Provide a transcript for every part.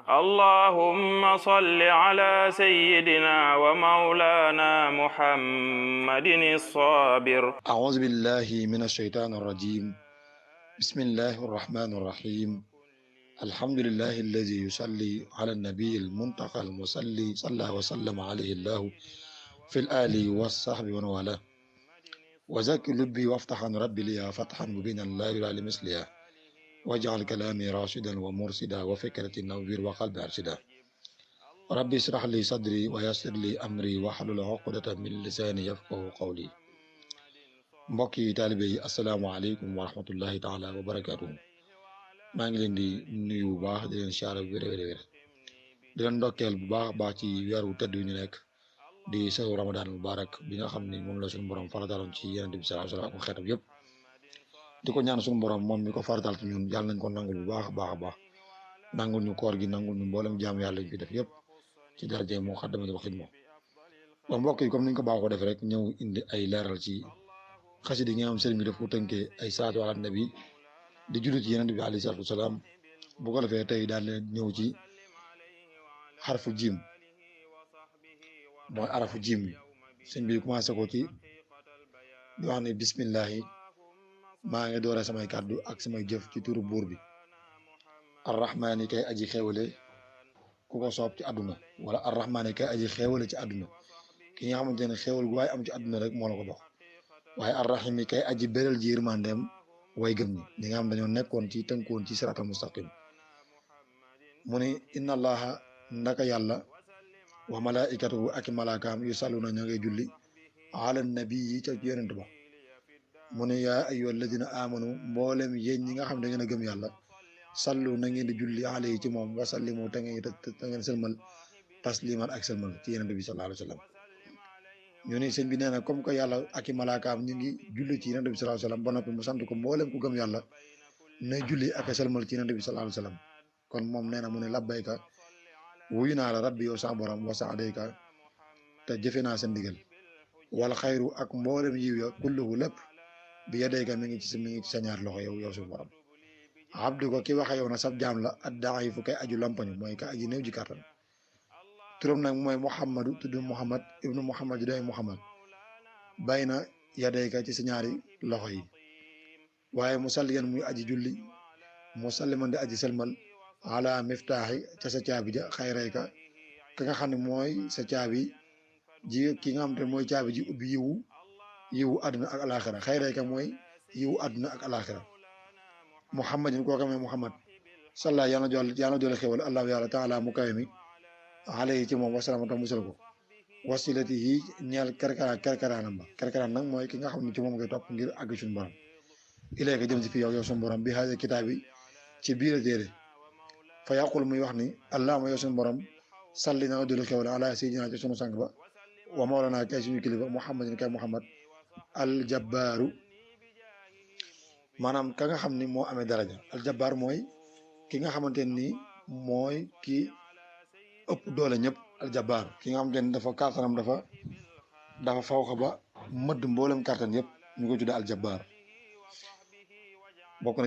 اللهم صل على سيدنا ومولانا محمد الصابر. أعوذ بالله من الشيطان الرجيم. بسم الله الرحمن الرحيم. الحمد لله الذي يصلي على النبي المنتقى المصلي صلى وسلم عليه الله في الآل والصحب ومن والاه. وزكي لبي وافتح عن ربي لي فتحا مبينا لا يرى لمثلها، واجعل كلامي راشدا ومرشدا وفكرتي نوير وقلبي أرشدا. ربي اشرح لي صدري ويسر لي أمري واحلل عقدة من لساني يفقه قولي. mbokk yi taalibe yi asalaamaaleykum wa rahmatullahi taala wa barakaatuhu. maa ngi leen di nuyu bu baax di leen siyaare bu wér di leen ndokkeel bu baax baax ci weeru tëdd yu ñu nekk di sawu ramadan mubarak bi nga xam ni moom la suñu borom farataloon ci yonent bi sallallahu alayhi wa sallam ak xeetam yëpp. di ko ñaan suñu borom moom mi ko faratal ci ñun yàlla nañ ko nangul bu baax a baax nangul ñu koor gi nangul ñu mboolem jaamu yàlla ñu fi def yëpp ci daraje Muxaddamatul Xidma. ba mbokk yi comme niñ ko baaxoo def rek ñëw indi ay leeral ci xasida yi nga xam sëriñ bi daf ko tënkee ay salaatu ala nabi di jullit ci yonent bi alayhi salaatu wasalaam. bu ko defee tey daal leen ñëw ci xarfu jiim, mooy arafu jiim bi. sëñ bi commencé ko ci di wax ne bismillahi maa ngi doore samay kàddu ak samay jëf ci turu buur bi arrahmaani kay aji xéewale ku ko soob ci àdduna, wala arrahmaani kay aji xéewale ci àdduna ki nga xamante ne xéewal gu waaye am ci àdduna rek moo la ko dox. waaye arrahim yi kay aji béral ji yërmandeem way gëm ñi nga xam dañoo nekkoon ci tënkoon ci siraatal mustaqim. mu ne inna allaha ndaka yàlla wa malaikatahu ak malaakaam yu salluna ña ngay julli ala nabi yi ca yonent ba. mu ne yaa ayyuha alladina amanu mboolem yéen ñi nga xam da ngeen a gëm yàlla sallu na ngeen di julli ala yi ci moom wa sallimu te ngeen sëlmal tasliman ak sëlmal ci yonent bi sallallahu alayhi wa sallam. ñu ne sëñ bi nee na comme que yàlla ak i malaakaam ñu ngi julli ci yonent bi sallallahu alayhi wa sallam ba noppi mu sant ko mboolem ku gëm yàlla na julli ak sëlmal ci yonent bi sallallahu alayhi wa sallam. kon moom nee na mu ne labbayka wuyu naa la rabbi yow sa borom wa saadayka te jëfe naa sa ndigal wala xayru ak mboolem yiw ya kulluhu lépp bi yadayka mi ngi ci sa ñaar loxo yow suñu borom. abdu ko ki waxe yow na sab jaam la addaifu kay aju lompañu mooy ka aji néew ji kàttan. turam nag mooy Muhammadu tudd Muhammad ibnu Muhammad ju day Muhammad bàyyi na yadayka ci sa ñaari loxo yi. waaye musalliyan muy aji julli musalliman di aji selmal ala miftaaxi ca sa caabi ja xayrayka ka nga xam ne mooy sa caabi ji ki nga xam te mooy caabi ji ubbi yiwu àdduna ak alaxira. xayrayka mooy yiwu àdduna ak alaxira. muhammadin koo xamee Muhammad salla yàlla doole xewal allahu yàlla taala mu kawe mi alayhi ci moom wasalaama tam musal ko wasilati yi ñeel kerkaraanam ba. kerkaraan nag mooy ki nga xam ne ci moom ngay topp ngir àgg suñu borom. ilayka jëm si fi yow suñu borom bi haada kitaab bi ci biir téere fa yàqul muy wax ni allahuma yow suñu borom salli na nga doole xewal ala sayyidina ci sunu sang ba wa mawlana kay suñu kilifa muhammadin kay muhammad aljabaaru maanaam ka nga xam ni moo amee daraja. aljabaar mooy ki nga xamante ni mooy ki ëpp doole ñëpp. aljabaar ki nga xamante ni dafa kàttanam dafa fawxa ba mëdd mboolem kàttan yëpp ñu koy tudde aljabaar. bokk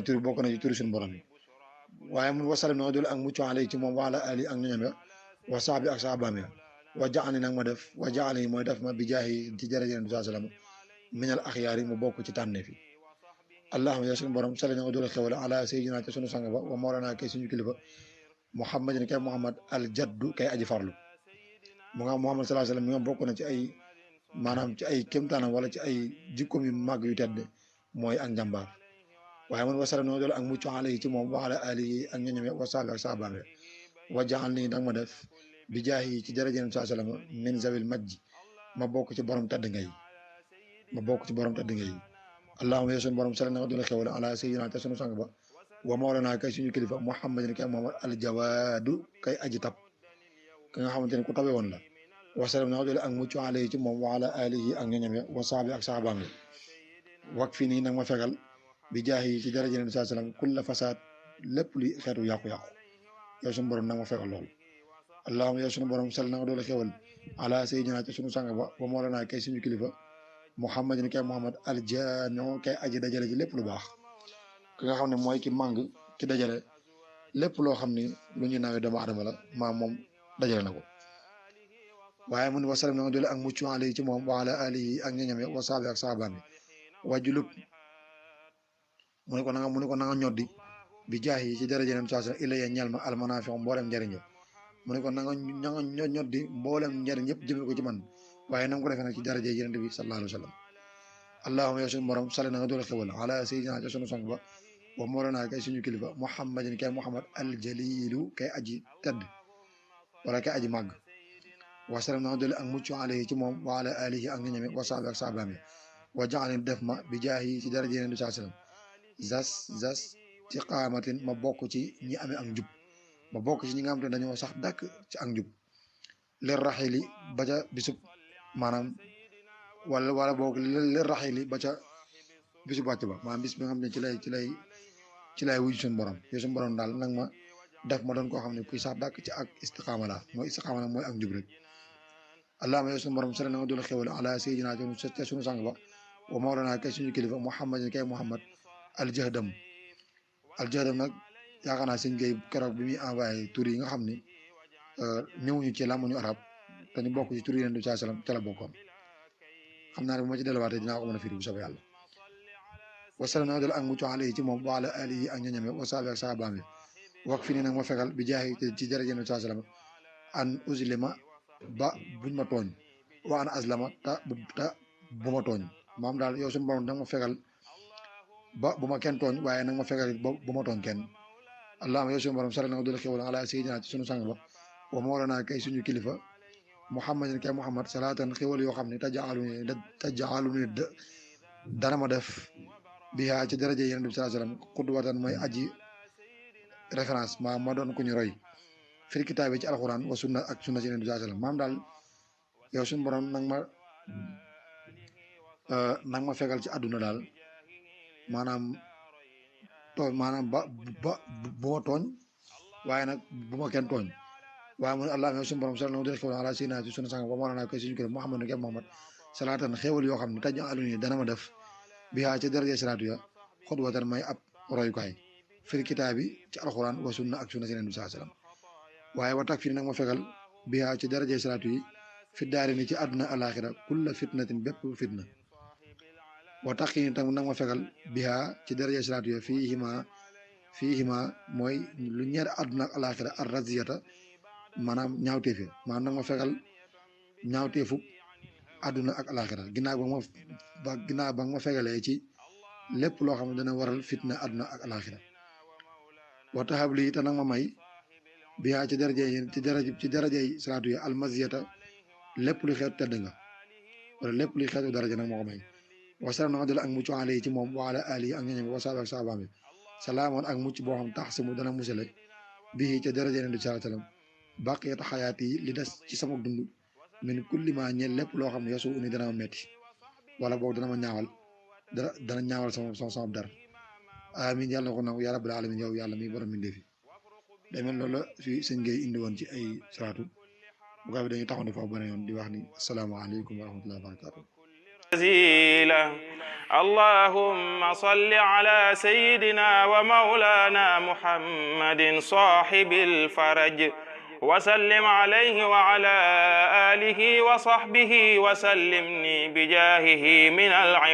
na ci turi suñu borom yi. waaye mun wasalam na nga doole ak mucc alay ci moom waala ali ak ñoñam ya wa saabi ak saabaam ya wa jaani nag ma def wa jaani mooy def ma bi jaahi ci jërëjëf bi sallam minal axyaar yi mu bokk ci tànneef yi. allahumma yow suñu borom sali na nga doole xewal ala sayyidina te sunu sang ba wa mawlana kay suñu kilifa muhammadin kay muhammad al jaddu kay aji farlu. mu nga muhammad sallallahu alayhi wasallam mi nga bokk na ci ay maanaam ci ay kémtaanam wala ci ay jikkoom yu màgg yu tedd mooy ak njàmbaar. waaye man wasalam na nga doole ak mucc alay ci moom wa ala alihi ak ñoñam ya wa saabi ak saabaam ya wa jaani nag ma def bi jaahi ci jërëjëf bi sallam min zawil majji ma bokk ci borom tedd ngay allahumma yow sunu borom sal na nga doole xewal ala sayyidina te sunu sang ba wa mawlana kay suñu kilifa muhammadin kay muhammad aljawaadu kay aji tab ka nga xamante ne ku tabe woon la. wasalam na nga doole ak mucc alayhi ci moom wa ala alihi ak ñoñam ya wa saabi ak saabaam ya wak fii nii nag ma fegal bi jaahi ci jërëjëf bi sallam kulla fasaad lépp li xeetu yàqu-yàqu yow sunu borom nag ma fegal lool. allahumma yow sunu borom sal na nga doole xewal ala sayyidina te sunu sang ba wa mawlana kay suñu kilifa muhammadin kay muhammad aljaamiu kay aji dajale ci lépp lu baax. ki nga xam ne mooy ki màng ki dajale lépp loo xam ni lu ñu nawee doomu adama la maam moom dajale na ko waaye mu ne wasalam na nga doole ak mucc alayhi ci moom wa ala alihi ak ñoñame wa saabi ak saabaam yi wajulub mu ne ko na nga ñoddi bi jaax yi ci daraja neen saa ilaya ñeel ma almanaafi mboolem njëriñ mu ne ko na nga ñoddi mboolem njëriñ yëpp jëme ko ci man waaye na nga ko defee nag ci daraja yonent bi sallallahu alayhi wa sallam allahumma yow suñu borom sali na nga doole xewal ala sayyidina ca sunu sang ba wa mawlana kay suñu kilifa muhammadin kay muhammad aljalilu kay aji tedd wala kay aji màgg wasalam na nga doole ak mucc alayhi ci moom wa ala alihi ak ñoñame wa saabi ak saabaami wa jaxalin def ma bi jaax yi ci daraja yonent bi sallallahu alayhi wa sallam zas ci qaamatin ma bokk ci ñi amee ak njub ma bokk ci ñi nga xam te dañoo sax dàkk ci ak njub lir raxili ba ca bisub maanaam wala boog lir raxili ba ca bisub wàcc ba maanaam bis bi nga xam ne ci lay wuj suñu borom yow suñu borom daal nag ma def ma doon koo xam ne kuy sax dàkk ci ak istiqaama la mooy istiqaama la mooy ak njub rek allahumma yow suñu borom sala na nga doon xewal ala sayyidina te suñu sang ba wa mawlana kay suñu kilifa muhammadin kay muhammad aljahdam nag yaakaar naa sëñ Gueye keroog bi muy envoyé tur yi nga xam ni ñëwuñu ci làmmuñu arab te ñu bokk ci tur yi Yonent bi sallallahu alayhi wasallam ca la bokkoon xam naa ne bu ma ci delluwaatee dinaa ko mën a firi bu soobee yàlla wasalam na dal ak mucc alayhi ci moom wa ala alihi ak ñoñame wa saabi ak saabaam yi wax fi ni nag ma fegal bi jaaxi ci daraja Yonent bi sallallahu alayhi wasallam an uslima ba buñ ma tooñ wa an aslama ta bu ma tooñ maam daal yow suñu borom danga ma fegal ba bu ma kenn tooñ waaye nag ma fegal ba bu ma tooñ kenn allahumma yow suñu borom sala na nga doole xewal ala sayyidina ci sunu sang ba wa mawlana kay suñu kilifa muhammadin kay muhammad salaatan xewal yoo xam ne tajaalu ni dana ma def biha ci daraja Yonent bi sallallahu alayhi wasallam qudwatan mooy aji référence ma doon ku ñu roy fil kitaab bi ci alquran wa sunna ak sunna ci Yonent bi sallallahu alayhi wasallam maam daal yow suñu borom nag ma fegal ci àdduna daal maanaam ba bu ma tooñ waaye nag bu ma kenn tooñ waaye mu ne allah suñu borom sal na def xewal ala sayyidina ci sunu sang ba moo naa koy suñu kër Muhammad ke Muhammad salaatan xewal yoo xam ne taj aluni dana ma def bihaa ci daraja salaatu ya xudwatan may ab royukaay fil kitaabi ci alquran wa sunna ak sunna si Yonent bi sallallahu alayhi wasallam waaye wa tak fii nag ma fegal bihaa ci daraja salaatu yi fi daari ni ci àdduna alaxira kulla fitnatin bépp fitna wa taqini tam nag ma fegal biha ci daraja salaatu ya fiihima mooy lu ñeer àdduna ak alaxira ar raziyata maanaam ñaawteef ya maanaam nag ma fegal ñaawteefu àdduna ak alaxira ginnaaw ba nga ma fegalee ci lépp loo xam ne dana waral fitna àdduna ak alaxira wa tahabli te nag ma may biha ci darajay salaatu ya almaziyata lépp luy xeetu tedd nga wala lépp luy xeetu daraja nag moo ko may wasalam na nga dal ak mucc alayhi ci moom wa ala alihi ak ñoñam wa saabi ak saabaam yi salaamoon ak mucc boo xam tax si mu dana musale bii ca daraja Yonent bi sallallahu alayhi wasallam baqiyatu xayaat yi li des ci sama dund min kulli ma ñeel lépp loo xam ne yosu uni dana ma metti wala boog dana ma ñaawal dana ñaawal sama dar amin yàlla na ko nangu ya rabbal alamin yow yàlla mi borom mindee fi day mel loolu la fi sëñ Gueye indi woon ci ay salaatu bu ko dañuy taxaw ne foofu beneen yoon di wax ni asalaamaaleykum wa rahmatullahi wa barakatuh اللهم صل على سيدنا ومولانا محمد صاحب الفرج وسلم عليه وعلى آله وصحبه وسلمني بجاهه من العوض